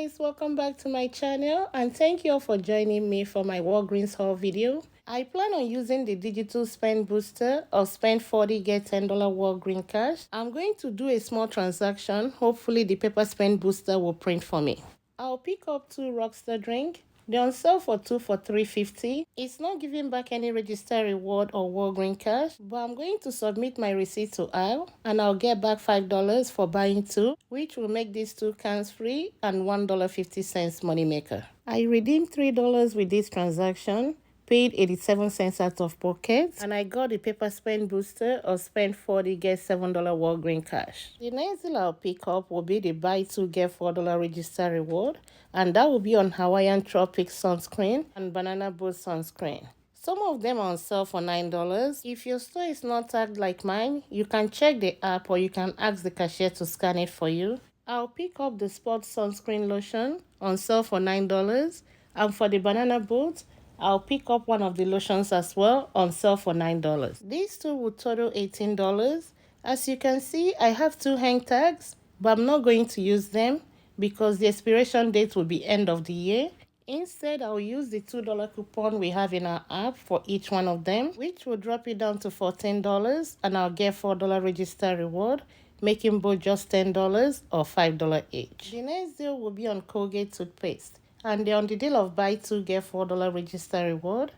guys, welcome back to my channel and thank you all for joining me for my Walgreens haul video. I plan on using the digital spend booster of spend 40 get $10 Walgreen cash. I'm going to do a small transaction. Hopefully the paper spend booster will print for me. I'll pick up 2 Rockstar drink. They're on sale for 2 for $3.50. It's not giving back any register reward or Walgreen cash, but I'm going to submit my receipt to aisle and I'll get back $5 for buying 2, which will make these 2 cans free and $1.50 moneymaker. I redeemed $3 with this transaction, paid 87 cents out of pocket, and I got the paper spend booster of spend 40 get $7 Walgreen cash. The next deal I'll pick up will be the buy 2 get $4 register reward, and that will be on Hawaiian Tropic sunscreen and Banana Boat sunscreen. Some of them are on sale for $9. If your store is not tagged like mine, you can check the app or you can ask the cashier to scan it for you. I'll pick up the Spot sunscreen lotion on sale for $9, and for the Banana Boat, I'll pick up one of the lotions as well on sale for $9. These two will total $18. As you can see, I have 2 hang tags, but I'm not going to use them because the expiration date will be end of the year. Instead, I'll use the $2 coupon we have in our app for each one of them, which will drop it down to $14, and I'll get $4 register reward, making both just $10 or $5 each. The next deal will be on Colgate toothpaste, and they're on the deal of buy 2 get $4 register reward.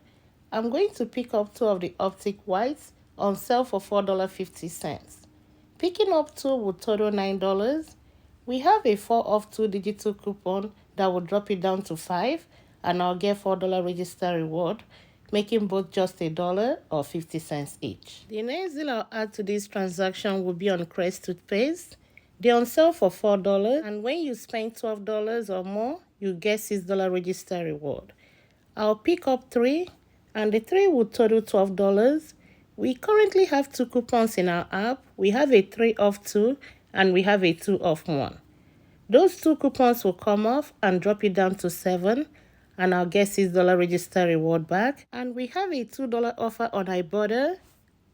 I'm going to pick up 2 of the Optic Whites on sale for $4.50. Picking up 2 will total $9. We have a 4 off 2 digital coupon that will drop it down to $5, and I'll get $4 register reward, making both just $1 or 50 cents each. The next deal I'll add to this transaction will be on Crest toothpaste. They're on sale for $4, and when you spend $12 or more, you get $6 register reward. I'll pick up 3, and the 3 will total $12. We currently have 2 coupons in our app. We have a 3 off 2, and we have a 2 off 1. Those 2 coupons will come off and drop it down to $7, and I'll get $6 register reward back. And we have a $2 offer on Ibotta.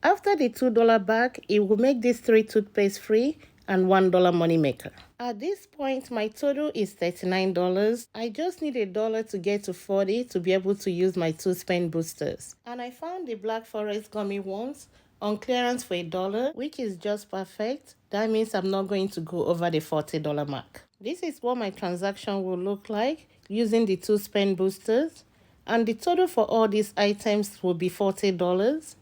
After the $2 back, it will make these 3 toothpaste free and $1 moneymaker. At this point, my total is $39. I just need $1 to get to 40 to be able to use my 2 spend boosters. And I found the Black Forest gummy ones on clearance for $1, which is just perfect. That means I'm not going to go over the $40 mark. This is what my transaction will look like using the 2 spend boosters, and the total for all these items will be $40.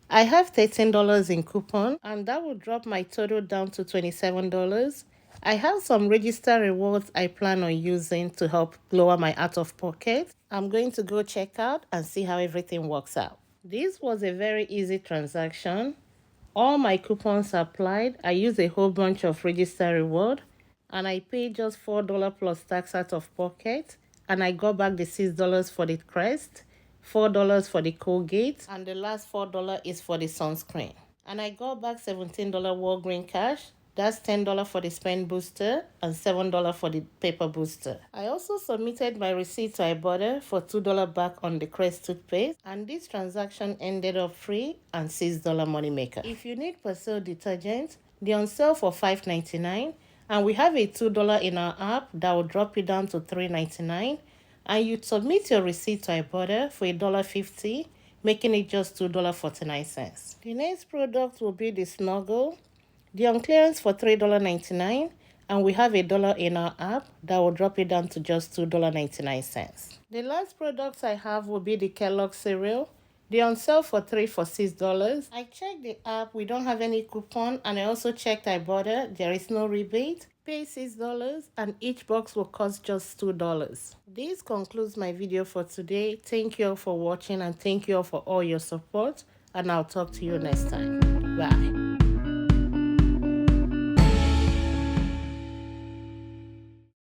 I have $13 in coupon, and that will drop my total down to $27. I have some register rewards I plan on using to help lower my out of pocket. I'm going to go check out and see how everything works out. This was a very easy transaction. All my coupons applied. I used a whole bunch of register reward, and I paid just $4 plus tax out of pocket, and I got back the $6 for the Crest, $4 for the Colgate, and the last $4 is for the sunscreen. And I got back $17 Walgreen cash. That's $10 for the spend booster and $7 for the paper booster. I also submitted my receipt to Ibotta for $2 back on the Crest toothpaste, and this transaction ended up free and $6 moneymaker. If you need Persil detergent, they're on sale for $5.99, and we have a $2 in our app that will drop it down to $3.99, and you submit your receipt to Ibotta for $1.50, making it just $2.49. The next product will be the Snuggle. They're on clearance for $3.99, and we have $1 in our app that will drop it down to just $2.99. The last products I have will be the Kellogg cereal. They're on sale for 3 for $6. I checked the app, we don't have any coupon, and I also checked Ibotta, there is no rebate. Pay $6, and each box will cost just $2. This concludes my video for today. Thank you all for watching, and thank you all for all your support, and I'll talk to you next time. Bye.